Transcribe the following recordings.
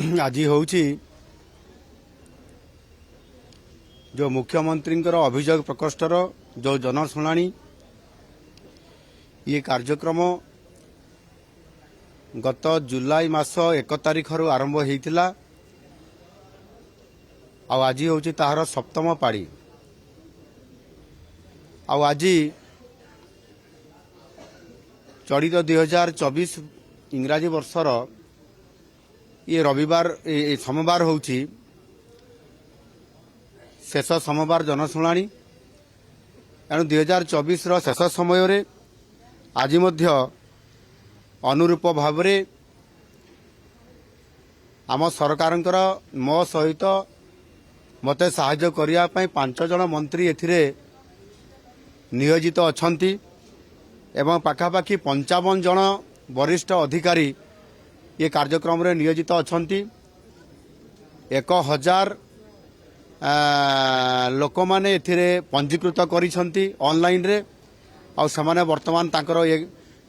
आज हूँ जो मुख्यमंत्री अभियोग प्रकोष्ठर जो जनशुणाणी ये कार्यक्रम गत जुलाई मास 1 तारिख आरंभ होता आज हूँ तार सप्तम पाड़ी आज चलित 2024 इंग्राजी वर्षर ये रविवार सोमवार हूँ शेष सोमवार जनशुणाणी एणु 2024 शेष समय रे आज अनुरूप भाव आम सरकार मो सहित मते साहाय्य करने 5 जन मंत्री एथिरे नियोजित अछंती एवं पाखापाखि 55 जन वरिष्ठ अधिकारी ये कार्यक्रम रे नियोजित अछंती 1000 लोक माने एथिरे पंजीकृत करिसंती ऑनलाइन रे और समाने वर्तमान तांकर ये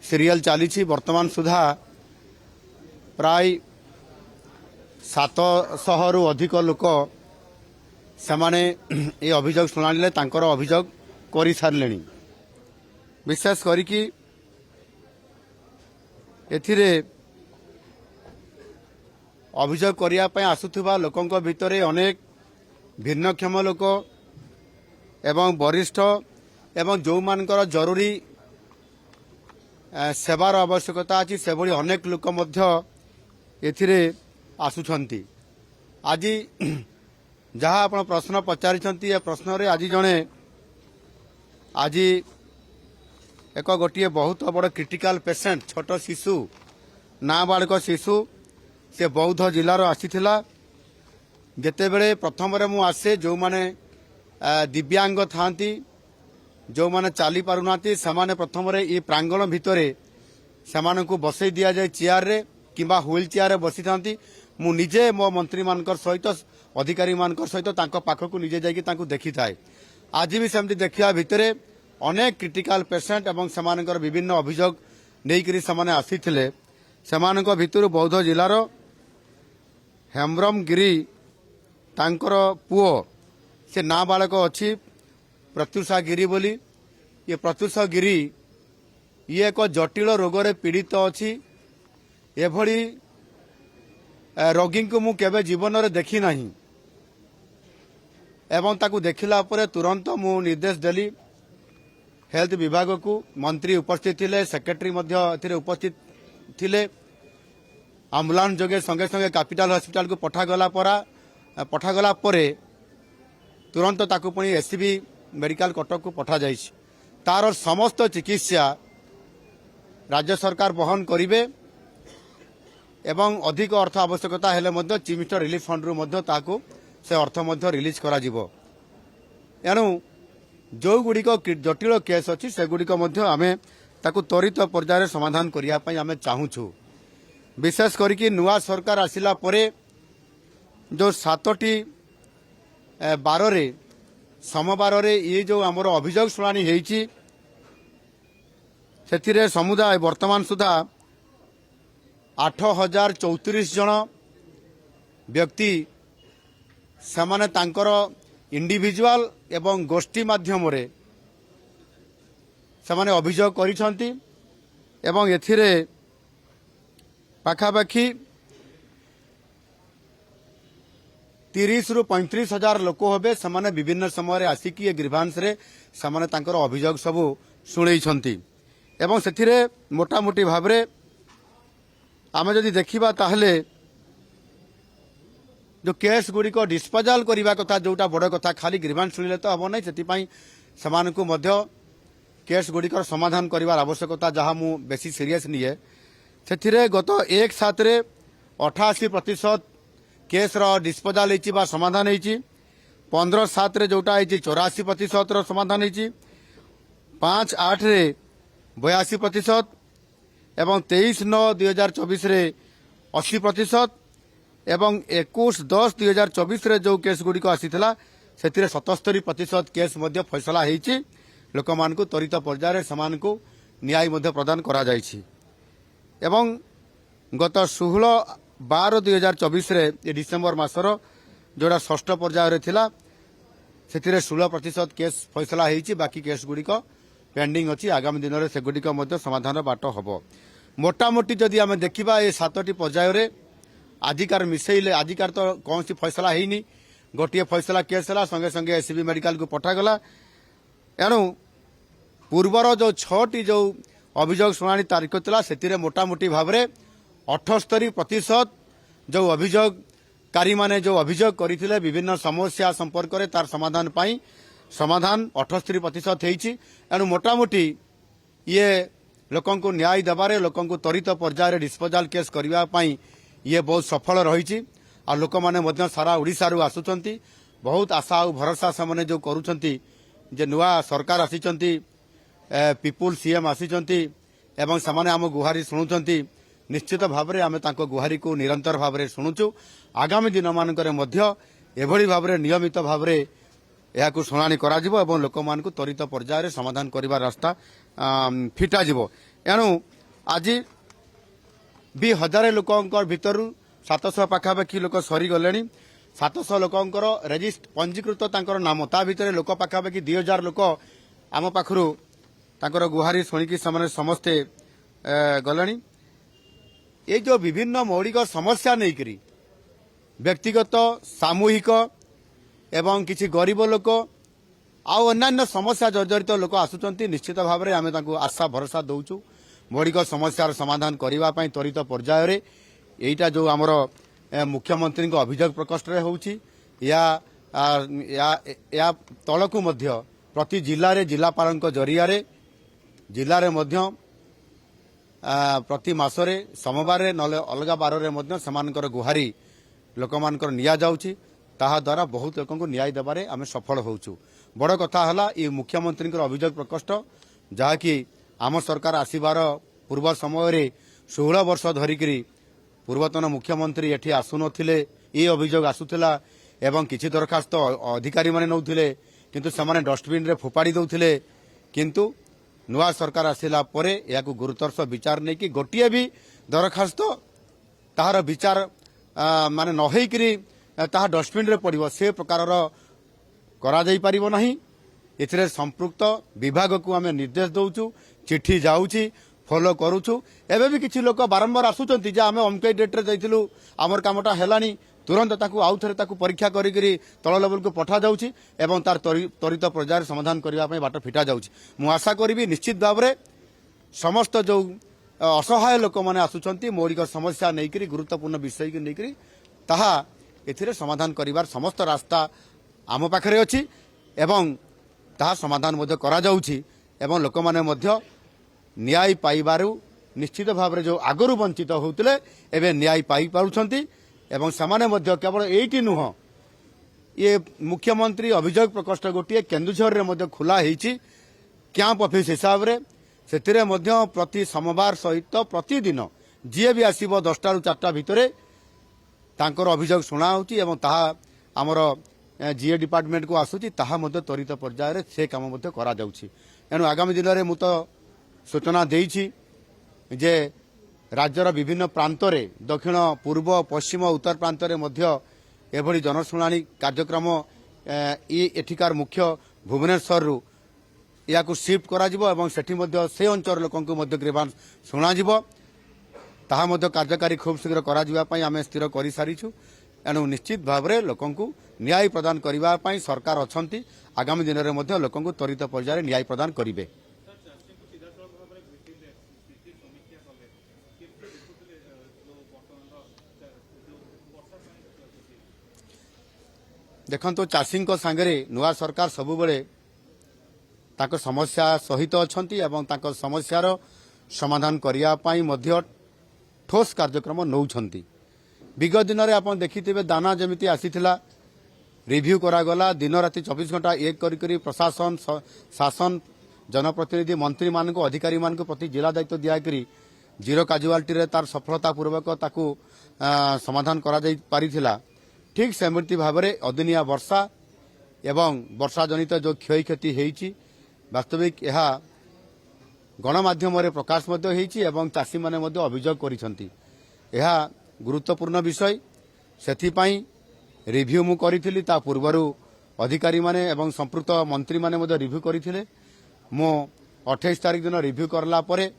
सीरियल चली वर्तमान सुधा प्राय 700 रु अधिक लोक समाने ये अभियोग शुणाले तांकर अभियोग करि सारलेनी विशेष करिकी एथिरे अभियोग करने आसुवा लोकों भितर अनेक भिन्नक्षम लोक एवं वरिष्ठ एवं जो मानकर जरूरी सेवार आवश्यकता अच्छी से भली अनेक लोक एथिरे आसुछंती आज जहाँ आप प्रश्न पचारिछंती ए प्रश्न रे आज जड़े आज एक गोटे बहुत बड़ क्रिटिकल पेसेंट छोट शिशु नाबालिक शिशु से बौद्ध जिलार आसीथिला जेते बेले प्रथम रे मु आसे जो माने दिव्यांग थांती जो माने चाली पारुनाती समाने प्रथम रे ये प्रांगण भितरे समान को बसई दिया जाए चेयर रे किंबा व्हील चेयर रे बसी थांती मु निजे मो मंत्री मानकर सहित अधिकारी मानकर सहित तांको पाखकु निजे जाई कि तांको देखि थाए आज भी सेमती देखिया भितरे अनेक क्रिटिकल पेशेंट एवं समानकर विभिन्न अभियोग नेइकरी समाने आसीथिले समानक भितरु बौद्ध जिलार हेम्ब्रम गिरी तांकर पुओ से नाबालक अच्छी प्रत्युषा गिरी बोली ये प्रत्युषा गिरी ये एक जटिल रोग पीड़ित अच्छी एभली रोगी को मु केबे जीवन रे देखी नहीं एवं ताकू देखिला परे तुरंत मु निर्देश देली हेल्थ विभाग को मंत्री उपस्थित थिले सेक्रेटरी मध्य एथिरे उपस्थित थिले आम्बुलांस जोगे संगे संगे कैपिटल हॉस्पिटल को पठागला परे तुरंत ताकू पुणी एससीबी मेडिकल कटक को पठा जाइछि तार समस्त चिकित्सा राज्य सरकार बहन करिवे एवं अधिक अर्थ आवश्यकता हेले मध्य चीफ मिनिस्टर रिलीफ फंड रु मध्य ताकू से अर्थ मध्य रिलीज करा जिवो एणु जो गुड़िक जटिल केस अच्छी से गुड़िक आमे ताकू त्वरित पर्यायर समाधान करने आमे चाहूँ विशेष करके नुआ सरकार आसिला परे जो 7टी बार सोमवार ये जो आमर अभियोग शुणाणी होईची से समुदाय वर्तमान सुधा 8034 जन व्यक्ति समाने तांकर इंडिविजुअल एवं गोष्ठी माध्यम रे समाने अभियोग करिसंती एवं एथिरे पाखापाखि 30 रु 35 हजार लोक हेबे समाने विभिन्न समय आसिक ये ग्रीवांस रे समाने तांकर अभियोग सबु शुणैछंती एवं सेथिरे मोटामोटी भाव रे आमे जदि देखिबा ताहले जो केस गुड़िक डिस्पोजाल करने कथा जोटा बड़ कथा खाली ग्रीवांस शुणिले तो हम ना से केस गुड़िकर समाधान करार आवश्यकता जहाँ मु बेसी सीरीयस निए से गत 1/7 रे 88% केस डिस्पोजाल होती समाधान होती 15/7 रे जोटा 84% समाधान होती 5/8 रे 82% एवं 23/9/2024 रे 80% एवं 21/10/2024 रे जो केस गुड़िक आसीथिला से 77% केस मध्य फैसला होती लोक मान को त्वरित पर्यायर समान को न्याय मध्य प्रदान करा जायछि एवं गत 16 12/2024 डिसेम्बर मासर जोड़ा षष्ठ पर्यायर थिला से 16% केस फैसला होती बाकी केस गुड़िक पेंडिंग अच्छी आगामी दिन में सेगुड़िक समाधान बाट हम मोटामोटी जदि आम देखा ये 7टी पर्यायर आजिकार मिसेले आजिकार तो कौन सी फैसला होनी गोटे फैसला केस है संगे संगे एससीबी मेडिकल को पठागला एणु पूर्वर जो 6टी जो अभियोग शुणाणी तारीख था से मोटामोटी भाव में 78% जो अभियोगकारी माने जो अभियोग करते विभिन्न समस्या संपर्क में तार समाधान पाई समाधान 78% होती एणु मोटामोटी ये लोक न्याय देवारे लोक त्वरित पर्यायर डिस्पोजाल केस करने ये बहुत सफल रही आ लोक मैंने सारा ओडिशा रु आसुचंती बहुत आशा और भरोसा से जो करुछंती जे नुआ सरकार आसीचंती पीपुल सीएम आसीचंती एवं समाने आम गुहारी शुणुचंती निश्चित भाव में आम गुहारी को निरंतर भाव में शुणुचु आगामी दिन मानकर एभली भाव में नियमित भाव में यह शुणाणी करा लोक मानक त्वरित पर्यायर समाधान करने रास्ता फिटा एणु आज भी हजारे लोकंर भितर 700 पाखापाखि लोक सरीगले 700 लोकंर पंजीकृत तांकर नाम ता भितर लोक पाखापाखि 2000 लोक आम पाखु तांकर गुहारी शुणिकी समस्ते गले ये जो विभिन्न मौलिक समस्या नहीं करी व्यक्तिगत सामूहिक एवं किसी गरीब लोक अन्य समस्या जर्जरित लोक आसुचंती निश्चित भाव में आम आशा भरोसा दौचु मौलिक समस्यार समाधान करने त्वरित पर्यायर यहीटा जो आमर मुख्यमंत्री अभियोग प्रकोष्ठ में होउछि या तलकू मध्य प्रति जिले में जिलापाल जरिया जिले में प्रति मासरे सोमवार नले अलग बार में गुहारी लोक मानकर निया जाउछि ताहा द्वारा बहुत लोक न्याय देवारे आम सफल होउछु बड़ कथा हला ये मुख्यमंत्री अभियोग प्रकोष्ठ जहाँकि आम सरकार आसबार पूर्व समय 16 वर्ष धरिकी पूर्वतन मुख्यमंत्री एठी आसुनथिले ये अभियोग आसुथिला एवं किछि दरखास्त अधिकारी माने नौथिले किंतु समाने डस्टबिन रे फोपाड़ी दउथिले किंतु नुआ सरकार आसिला परे याकु गुरुतर सह विचार नै कि गोटिए भी दरखास्त ताहार विचार माने न होइकरी ताहा डस्टबिन रे पड़िबो से प्रकारर करा जाई परिबो नाही एथिरे संपृक्त विभाग को आम निर्देश दौचु चिठी जाऊँगी फॉलो करुचु एबे भी किछि लोक बारंबार आसुचंती जे आमे अमके डेट रे जाइथिलु हमर कामटा हेलानी तुरंत ताकू आउ थरे ताकू परीक्षा करिकरी तळ लेवल को पठा जाउछि एवं तार त्वरित पर्यायर समाधान करबा पई बाट फिटा जाउछि मु आशा करिवि निश्चित भाव में समस्त जो असहाय लोक माने आसुचंती मौलिक समस्या नेकरी गुरुत्वपूर्ण विषय के नेकरी ताहा एथिरे समाधान करिवार समस्त रास्ता आम पाखरे अछि एवं ताहा समाधान मध्य करा जाउछि एवं लोक माने मध्य न्याय पाइबारु निश्चित भाव में जो आगरू वंचित होउतले एबे न्याय पाई पारुछंती एवं समाने मध्य केवल एटी नुह ये मुख्यमंत्री अभियोग प्रकोष्ठ गोटे केन्दुझर रे मध्य खुला हेछि कैंप ऑफिस हिसाब रे सेतिरे मध्य प्रति सोमवार सहित प्रतिदिन जी भी आसीबो 10टा रु 4टा भितरे तांकर अभियोग शुणा होछि एवं ताहा आमर जीए डिपार्टमेंट को आसुछि ताहा मध्य त्वरित पर्यायर से काम मध्य करा जाउछि एणु आगामी दिन में मुत सूचना देइछि जे राज्यर विभिन्न प्रांतरे दक्षिण पूर्व पश्चिम उत्तर प्रांतरे मध्य एभली जनशुणाणी कार्यक्रम एठिकार मुख्य भुवनेश्वर रु याकु शिफ्ट करा जिवो एवं सेठी मध्य से अंचल लोकंकु मध्य ग्रीवांस शुणा जिवो ताहा मध्य कार्यकारी खूब शीघ्र करा जिवा पई आमे स्थिर करि सारिछु एणु निश्चित भाव में लोकंकु न्याय प्रदान करबा पई सरकार अछंती आगामी दिन में मध्य लोकंकु त्वरित पर्यायर न्याय प्रदान करिवे देखो चाषी सांगे नुआ सरकार सबुबले समस्या सहित अछंती एवं समस्यार समाधान करने मध्य ठोस कार्यक्रम नौछंती विगत दिन में आप देखिथे दाना जमीती आसीथिला रिव्यू करागला दिन राति 24 घंटा एक करी प्रशासन शासन जनप्रतिनिधि मंत्री मान अधिकारी मान प्रति जिला दायित्व दियाकरी जीरो काजुआलिटी तार सफलतापूर्वक ताकू समाधान करा जाई पारिथिला ठीक सेमती भाव में अदिनिया वर्षा एवं वर्षा जनित जो क्षय क्षति होती वास्तविक यह गणमाध्यम प्रकाश एवं चाषी मैंने अभियोग कर गुरुत्वपूर्ण विषय सेथिपाई रिव्यू मु करिथिली ता पूर्वरु अधिकारी माने एवं संपृक्त मंत्री माने मध्य रिव्यू करिथिले मो 28 तारिख दिन रिव्यू करला परे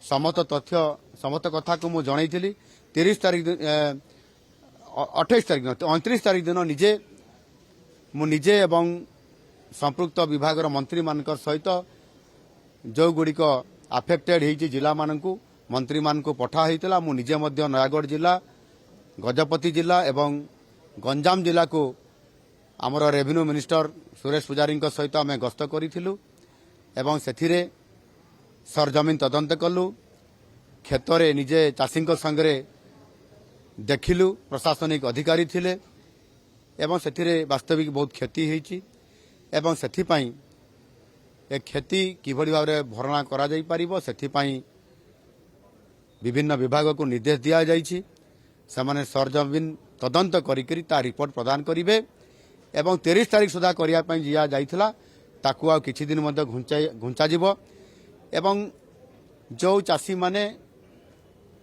समस्त तथ्य समस्त कथा को मु जणाइथिली 30 तारिख 28 तारिख 29 तारिख दिन निजे एवं संपृक्त विभाग मंत्री मान सहित जो गुड़िक आफेक्टेड होती जिला मानू मंत्री मान पठा होता मु निजे मध्य नयागढ़ जिला गजपति जिला एवं गंजाम जिला को आमर रेवेन्यू मिनिस्टर सुरेश पुजारी सहित आम गस्त करूँ एवं से सरजमीन तदंत कलु क्षेत्र निजे चाषी संगे देखिलु प्रशासनिक अधिकारी थिले एवं से वास्तविक बहुत क्षति होती एवं सेथिपाई ए क्षति किभली भाव में भरणा करा जाई परिबो सेथिपाई विभिन्न विभाग को निर्देश दिया जाइछि सेमाने सरजमीन तदंत करिकरी ता रिपोर्ट प्रदान करिवे एवं 30 तारिख सुधा करिया पई जिया जाइथिला ताकू आ किछि दिन मध्ये घुंचा जिवो एवं जो चाषी माने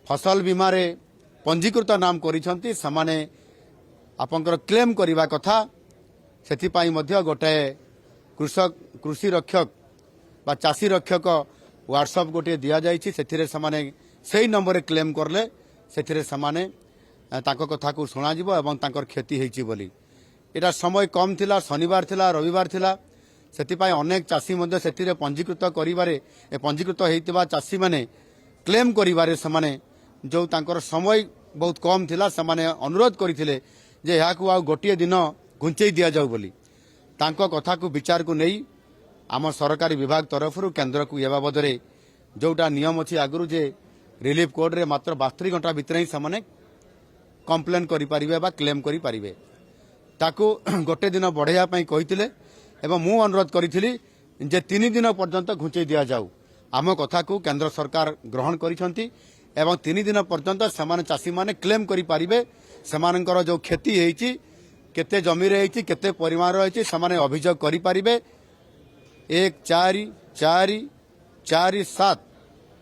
फसल बीमा रे पंजीकृत नाम करिसंती समाने आपनकर क्लेम करिवा कथा सेथिपाई मध्य गोटे कृषि रक्षक बा चाषी रक्षक व्हाट्सएप गोटे दिया जाइछि सेथिरे समाने सेही नंबर क्लेम करले सेथिरे समाने ताको कथा को सुना जिवो एवं तांकर क्षति हेछि बोली एटा समय कम थिला शनिवार थिला रविवार थिला सेथिपाई अनेक चाषी मध्य सेथिरे पंजीकृत करिवारे ए पंजीकृत हेतिबा चाषी माने क्लेम करिवारे समाने जो तांकर समय बहुत कम थिला समाने अनुरोध करिथिले जे याकू आ गोटिए दिन घुंचई दिया जाऊ बोली तांको कथा को विचार को नहीं आम सरकारी विभाग तरफ केन्द्र को ये बाबद जोटा नियम अच्छी आगु जे रिलीफ कोड रे मात्र 72 घंटा भितर ही से कंप्लेन करें क्लेम करें ताकू गोटे दिन बढ़ाई कही एवं मु अनुरोध करी जे 3 दिन पर्यंत घुंचई दि जाऊ आम कथा को केन्द्र सरकार ग्रहण करिसंती एवं 3 दिन पर्यंत से चाषी माने क्लेम करें से जो क्षति होती केते जमी रही केते परिमाण रही से अभियोग करें 1447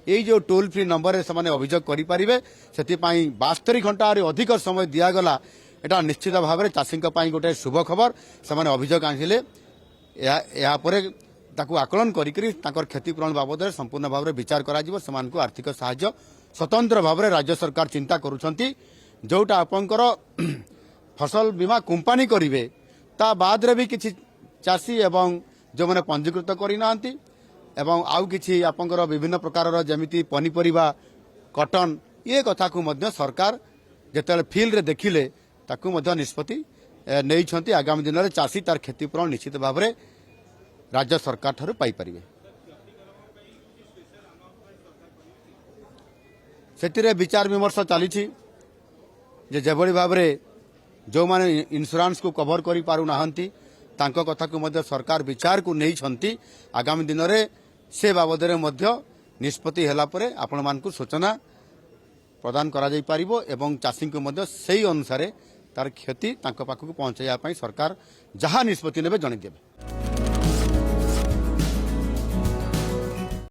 ये जो टोल फ्री नंबर से अभियोग करें से 72 घंटा अधिक समय दिगला एटा निश्चित भाव में चाषी गोटे शुभ खबर से अभियोग आनिले ताकू आकलन करी क्षतिपूरण बाबद संपूर्ण भाव में विचार कर आर्थिक साहाय्य स्वतंत्र भाव में राज्य सरकार चिंता करुछंती जोटा आपंकर फसल बीमा कंपनी करिवे ता बाद रे भी किछि चाषी एवं जो मैंने पंजीकृत करना एवं आउ किछि आपंकर विभिन्न प्रकार जमिति पनीपरिबा कटन ये कथा को मध्य सरकार जेतेले फील्ड रे देखिले ताकू मध्य निष्पत्ति नहीं आगामी दिन में चाषी तार क्षतिपूरण निश्चित भाव में राज्य सरकार ठारू पाई परिवे सेतिरे विचार विमर्श चली जेभली भाव में जो माने इंश्योरेंस को कवर करि पारु नाहंती तांको कथा को मध्य सरकार विचार को नहीं छंती आगामी दिन में से बाबद मध्य निष्पत्ति होला परे आपण मानकु सूचना प्रदान करा जाई पारिबो एवं चाषी को मध्य सेही अनुसार तार क्षति तांको पाखकु पहुंचाइया पई सरकार जहाँ निष्पत्ति नेबे जणै देबे।